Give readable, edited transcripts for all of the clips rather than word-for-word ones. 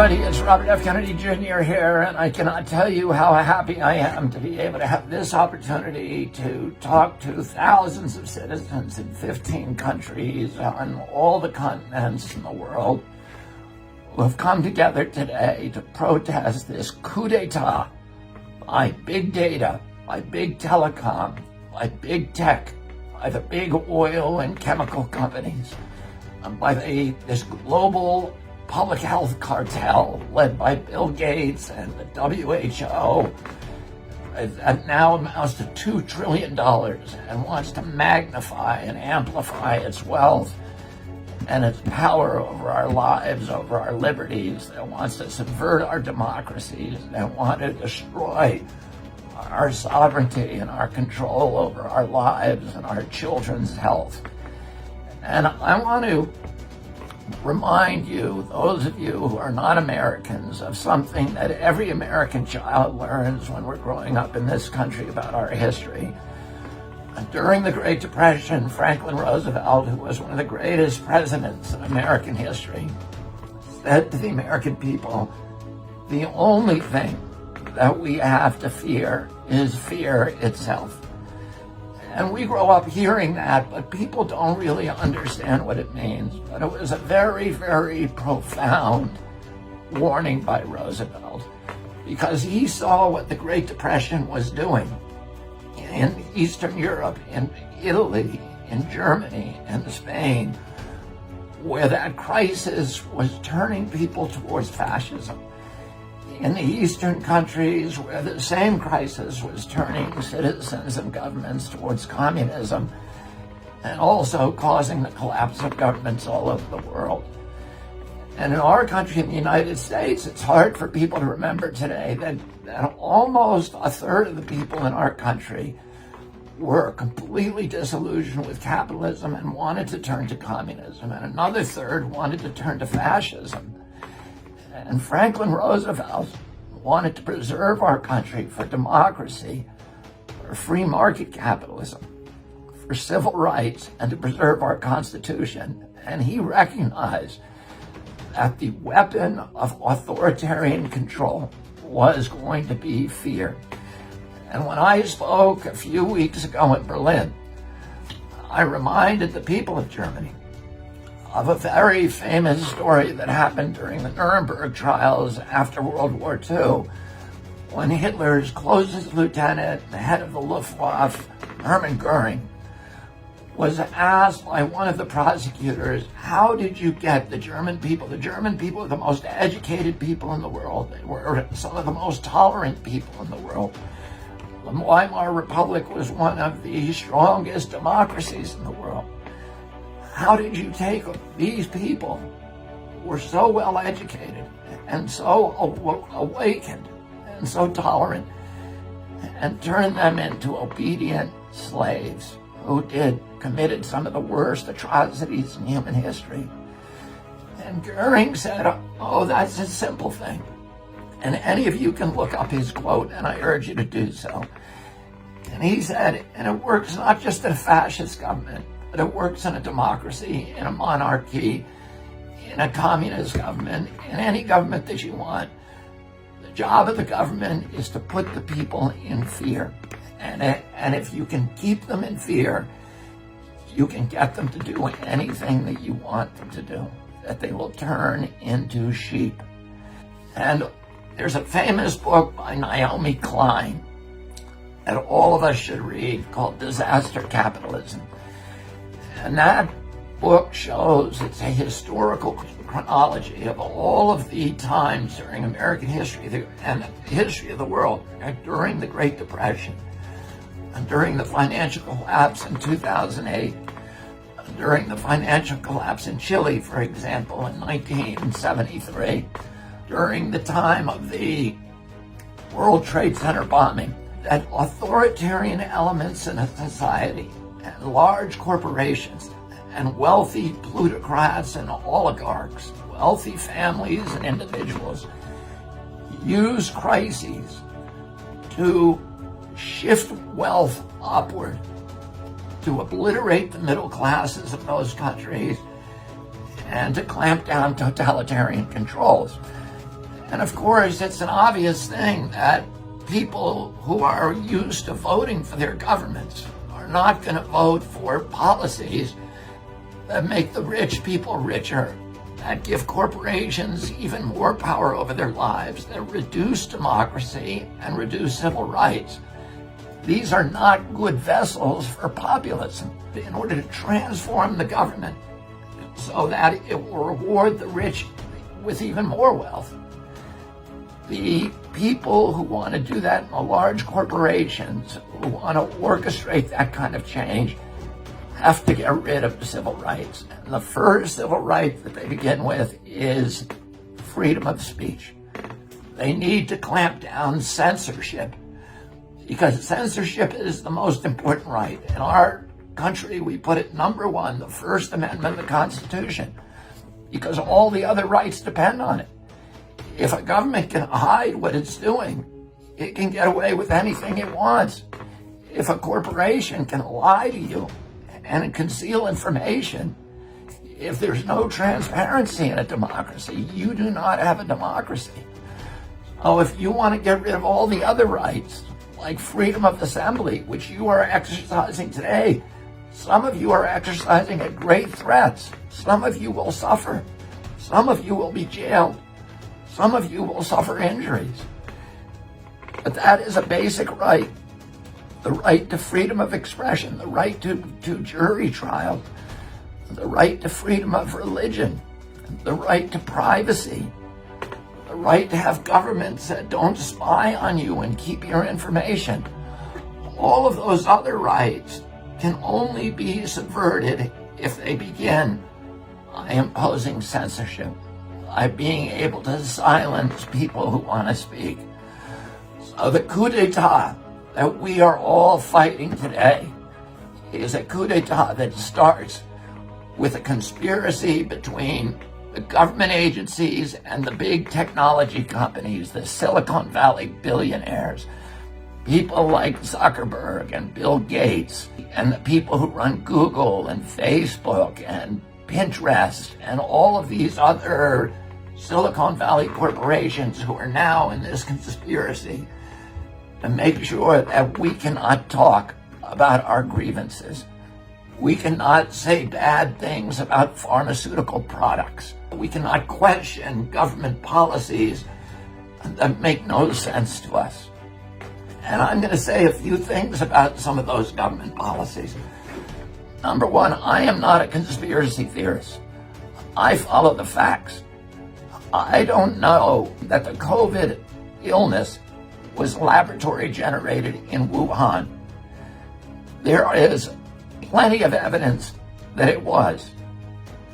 everybody, it's Robert F. Kennedy Jr. here, and I cannot tell you how happy I am to be able to have this opportunity to talk to thousands of citizens in 15 countries on all the continents in the world who have come together today to protest this coup d'etat by big data, by big telecom, by big tech, by the big oil and chemical companies, and by this global public health cartel led by Bill Gates and the WHO that now amounts to $2 trillion and wants to magnify and amplify its wealth and its power over our lives, over our liberties, that wants to subvert our democracies, that want to destroy our sovereignty and our control over our lives and our children's health. And I want to remind you, those of you who are not Americans, of something that every American child learns when we're growing up in this country about our history. During the Great Depression, Franklin Roosevelt, who was one of the greatest presidents in American history, said to the American people, the only thing that we have to fear is fear itself. And we grow up hearing that, but people don't really understand what it means. But it was a very, very profound warning by Roosevelt, because he saw what the Great Depression was doing in Eastern Europe, in Italy, in Germany, and Spain, where that crisis was turning people towards fascism. In the Eastern countries, where the same crisis was turning citizens and governments towards communism, and also causing the collapse of governments all over the world. And in our country, in the United States, it's hard for people to remember today that almost a third of the people in our country were completely disillusioned with capitalism and wanted to turn to communism, and another third wanted to turn to fascism. And Franklin Roosevelt wanted to preserve our country for democracy, for free market capitalism, for civil rights, and to preserve our Constitution. And he recognized that the weapon of authoritarian control was going to be fear. And when I spoke a few weeks ago in Berlin, I reminded the people of Germany of a very famous story that happened during the Nuremberg trials after World War II, when Hitler's closest lieutenant, the head of the Luftwaffe, Hermann Goering, was asked by one of the prosecutors, how did you get the German people? The German people are the most educated people in the world. They were some of the most tolerant people in the world. The Weimar Republic was one of the strongest democracies in the world. How did you take these people who were so well educated and so awakened and so tolerant and turn them into obedient slaves who committed some of the worst atrocities in human history? And Goering said, oh, that's a simple thing. And any of you can look up his quote, and I urge you to do so. And he said, and it works not just in a fascist government, but it works in a democracy, in a monarchy, in a communist government, in any government that you want. The job of the government is to put the people in fear. And if you can keep them in fear, you can get them to do anything that you want them to do, that they will turn into sheep. And there's a famous book by Naomi Klein that all of us should read called Disaster Capitalism. And that book shows, it's a historical chronology of all of the times during American history and the history of the world during the Great Depression, and during the financial collapse in 2008, during the financial collapse in Chile, for example, in 1973, during the time of the World Trade Center bombing, that authoritarian elements in a society and large corporations and wealthy plutocrats and oligarchs, wealthy families and individuals use crises to shift wealth upward, to obliterate the middle classes of those countries, and to clamp down totalitarian controls. And of course, it's an obvious thing that people who are used to voting for their governments are not going to vote for policies that make the rich people richer, that give corporations even more power over their lives, that reduce democracy and reduce civil rights. These are not good vessels for populism. In order to transform the government so that it will reward the rich with even more wealth, the people who want to do that in the large corporations, who want to orchestrate that kind of change, have to get rid of the civil rights. And the first civil right that they begin with is freedom of speech. They need to clamp down censorship, because censorship is the most important right. In our country, we put it number one, the First Amendment of the Constitution, because all the other rights depend on it. If a government can hide what it's doing, it can get away with anything it wants. If a corporation can lie to you and conceal information, if there's no transparency in a democracy, you do not have a democracy. So if you want to get rid of all the other rights, like freedom of assembly, which you are exercising today, some of you are exercising at great threats. Some of you will suffer. Some of you will be jailed. Some of you will suffer injuries. But that is a basic right. The right to freedom of expression, the right to jury trial, the right to freedom of religion, the right to privacy, the right to have governments that don't spy on you and keep your information. All of those other rights can only be subverted if they begin by imposing censorship, by being able to silence people who want to speak. So the coup d'etat that we are all fighting today is a coup d'etat that starts with a conspiracy between the government agencies and the big technology companies, the Silicon Valley billionaires, people like Zuckerberg and Bill Gates, and the people who run Google and Facebook and Pinterest and all of these other Silicon Valley corporations who are now in this conspiracy to make sure that we cannot talk about our grievances. We cannot say bad things about pharmaceutical products. We cannot question government policies that make no sense to us. And I'm going to say a few things about some of those government policies. Number one, I am not a conspiracy theorist. I follow the facts. I don't know that the COVID illness was laboratory generated in Wuhan. There is plenty of evidence that it was,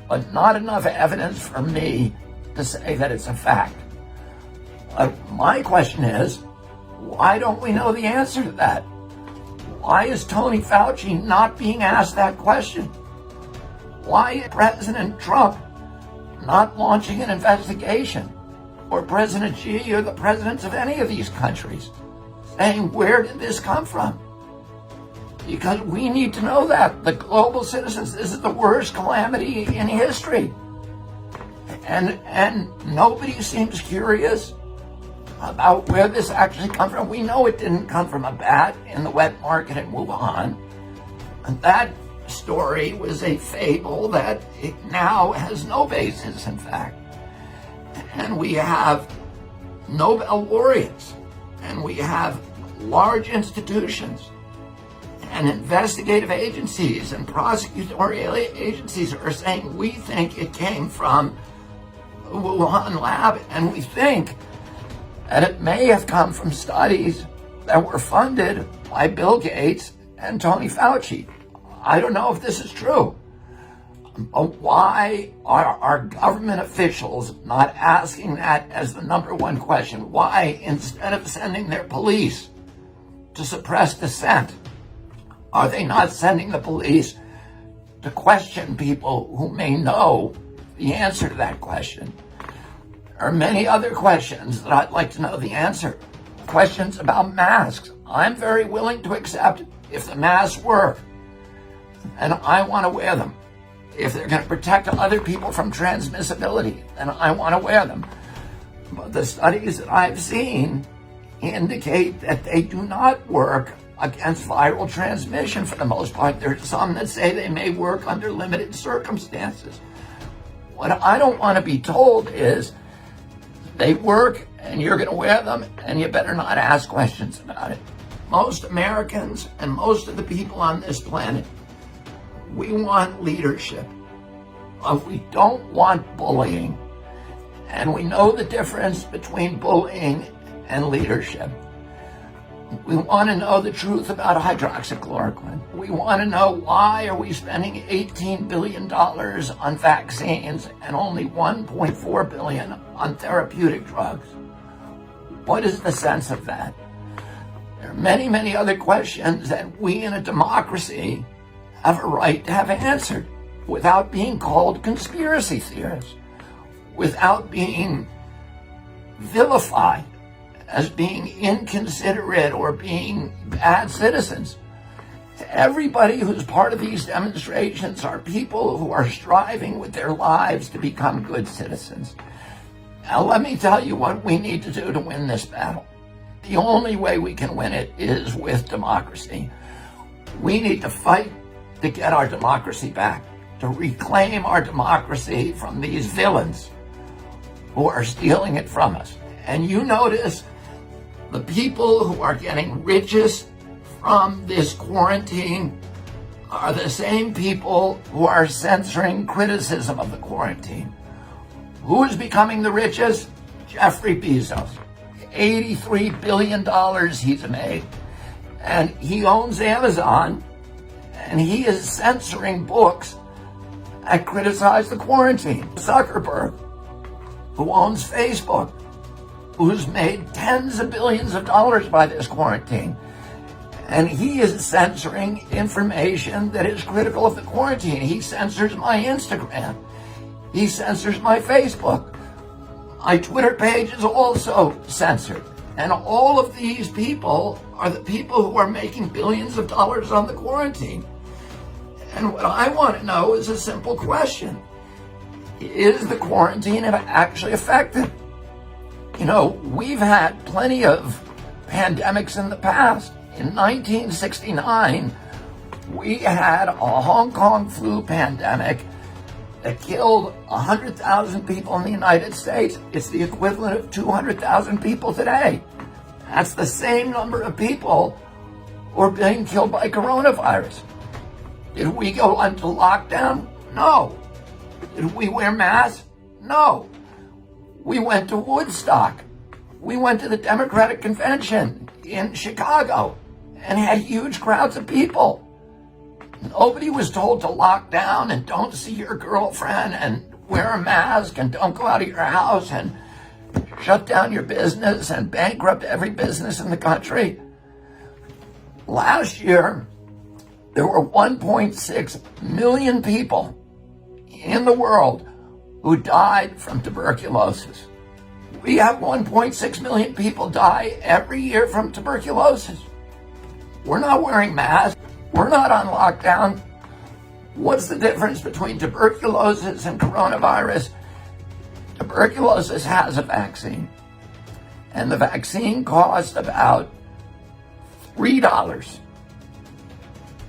but not enough evidence for me to say that it's a fact. My question is, why don't we know the answer to that? Why is Tony Fauci not being asked that question? Why is President Trump not launching an investigation? Or President Xi or the presidents of any of these countries saying, where did this come from? Because we need to know that. The global citizens, this is the worst calamity in history. And nobody seems curious about where this actually comes from. We know it didn't come from a bat in the wet market in Wuhan. And that story was a fable that it now has no basis, in fact. And we have Nobel laureates, and we have large institutions and investigative agencies and prosecutorial agencies are saying, we think it came from the Wuhan lab, and we think that it may have come from studies that were funded by Bill Gates and Tony Fauci. I don't know if this is true. But why are our government officials not asking that as the number one question? Why, instead of sending their police to suppress dissent, are they not sending the police to question people who may know the answer to that question? There are many other questions that I'd like to know the answer. Questions about masks. I'm very willing to accept if the masks work, and I want to wear them. If they're going to protect other people from transmissibility, then I want to wear them. But the studies that I've seen indicate that they do not work against viral transmission for the most part. There's some that say they may work under limited circumstances. What I don't want to be told is they work and you're going to wear them and you better not ask questions about it. Most Americans and most of the people on this planet, we want leadership, but we don't want bullying. And we know the difference between bullying and leadership. We want to know the truth about hydroxychloroquine. We want to know why are we spending $18 billion on vaccines and only $1.4 billion on therapeutic drugs? What is the sense of that? There are many, many other questions that we in a democracy have a right to have answered without being called conspiracy theorists, without being vilified as being inconsiderate or being bad citizens. Everybody who's part of these demonstrations are people who are striving with their lives to become good citizens. Now, let me tell you what we need to do to win this battle. The only way we can win it is with democracy. We need to fight to get our democracy back, to reclaim our democracy from these villains who are stealing it from us. And you notice the people who are getting richest from this quarantine are the same people who are censoring criticism of the quarantine. Who is becoming the richest? Jeffrey Bezos. $83 billion he's made. And he owns Amazon, and he is censoring books that criticize the quarantine. Zuckerberg, who owns Facebook, who's made tens of billions of dollars by this quarantine. And he is censoring information that is critical of the quarantine. He censors my Instagram. He censors my Facebook. My Twitter page is also censored. And all of these people are the people who are making billions of dollars on the quarantine. And what I want to know is a simple question. Is the quarantine actually effective? You know, we've had plenty of pandemics in the past. In 1969, we had a Hong Kong flu pandemic that killed 100,000 people in the United States. It's the equivalent of 200,000 people today. That's the same number of people who are being killed by coronavirus. Did we go into lockdown? No. Did we wear masks? No. We went to Woodstock. We went to the Democratic Convention in Chicago and had huge crowds of people. Nobody was told to lock down and don't see your girlfriend and wear a mask and don't go out of your house and shut down your business and bankrupt every business in the country. Last year, there were 1.6 million people in the world who died from tuberculosis. We have 1.6 million people die every year from tuberculosis. We're not wearing masks. We're not on lockdown. What's the difference between tuberculosis and coronavirus? Tuberculosis has a vaccine, and the vaccine costs about $3.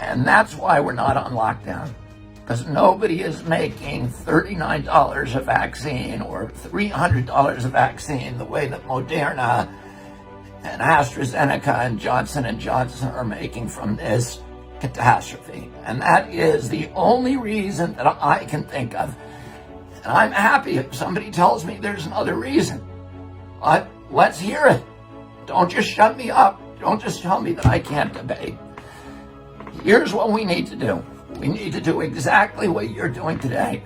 And that's why we're not on lockdown, because nobody is making $39 a vaccine or $300 a vaccine the way that Moderna and AstraZeneca and Johnson & Johnson are making from this catastrophe. And that is the only reason that I can think of. And I'm happy if somebody tells me there's another reason. But let's hear it. Don't just shut me up. Don't just tell me that I can't debate. Here's what we need to do. We need to do exactly what you're doing today.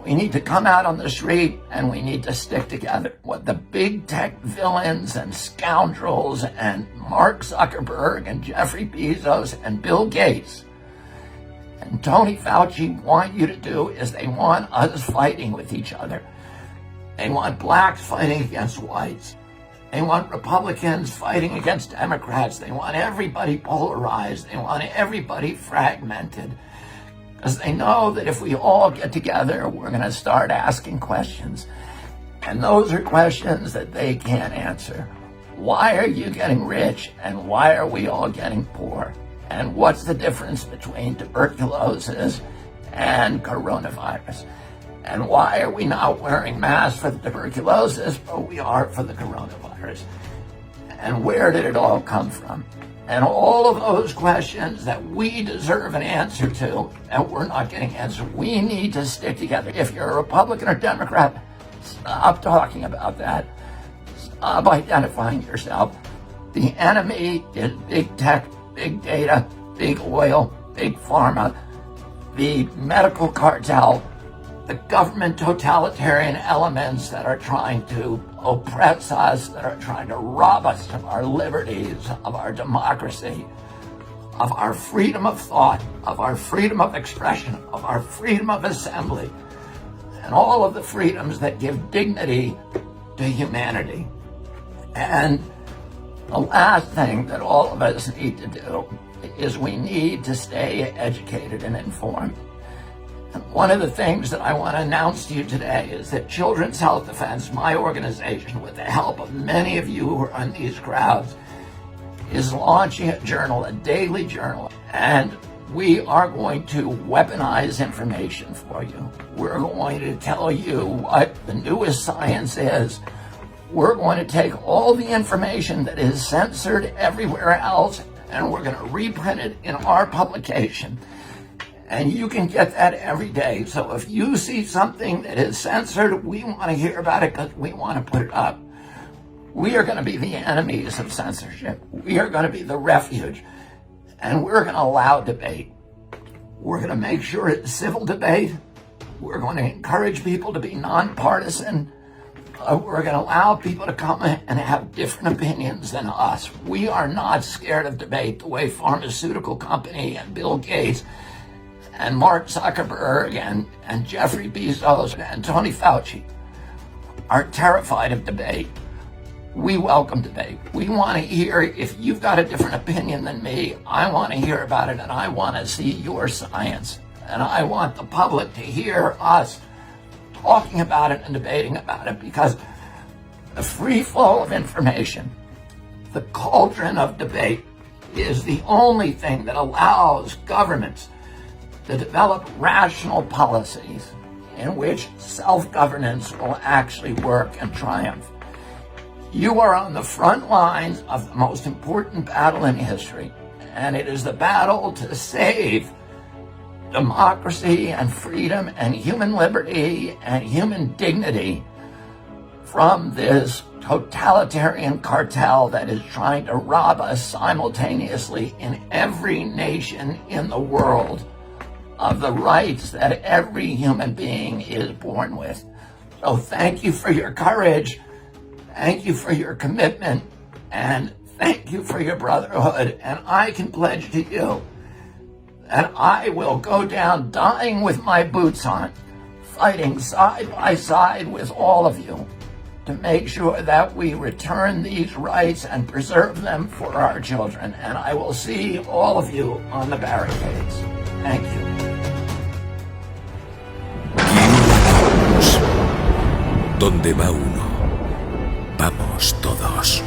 We need to come out on the street and we need to stick together. What the big tech villains and scoundrels and Mark Zuckerberg and Jeffrey Bezos and Bill Gates and Tony Fauci want you to do is they want us fighting with each other. They want blacks fighting against whites. They want Republicans fighting against Democrats. They want everybody polarized. They want everybody fragmented. Because they know that if we all get together, we're going to start asking questions. And those are questions that they can't answer. Why are you getting rich and why are we all getting poor? And what's the difference between tuberculosis and coronavirus? And why are we not wearing masks for the tuberculosis, but we are for the coronavirus? And where did it all come from? And all of those questions that we deserve an answer to, and we're not getting answered. We need to stick together. If you're a Republican or Democrat, stop talking about that. Stop identifying yourself. The enemy is big tech, big data, big oil, big pharma, the medical cartel, the government totalitarian elements that are trying to oppress us, that are trying to rob us of our liberties, of our democracy, of our freedom of thought, of our freedom of expression, of our freedom of assembly, and all of the freedoms that give dignity to humanity. And the last thing that all of us need to do is we need to stay educated and informed. And one of the things that I want to announce to you today is that Children's Health Defense, my organization, with the help of many of you who are in these crowds, is launching a journal, a daily journal, and we are going to weaponize information for you. We're going to tell you what the newest science is. We're going to take all the information that is censored everywhere else, and we're going to reprint it in our publication. And you can get that every day. So if you see something that is censored, we want to hear about it because we want to put it up. We are going to be the enemies of censorship. We are going to be the refuge. And we're going to allow debate. We're going to make sure it's civil debate. We're going to encourage people to be nonpartisan. We're going to allow people to come and have different opinions than us. We are not scared of debate the way pharmaceutical company and Bill Gates and Mark Zuckerberg and Jeffrey Bezos and Tony Fauci are terrified of debate. We welcome debate. We want to hear, if you've got a different opinion than me, I want to hear about it and I want to see your science. And I want the public to hear us talking about it and debating about it, because the free flow of information, the cauldron of debate, is the only thing that allows governments to develop rational policies in which self-governance will actually work and triumph. You are on the front lines of the most important battle in history, and it is the battle to save democracy and freedom and human liberty and human dignity from this totalitarian cartel that is trying to rob us simultaneously in every nation in the world of the rights that every human being is born with. So thank you for your courage, thank you for your commitment, and thank you for your brotherhood. And I can pledge to you that I will go down dying with my boots on, fighting side by side with all of you to make sure that we return these rights and preserve them for our children. And I will see all of you on the barricades. Thank you. Donde va uno, vamos todos.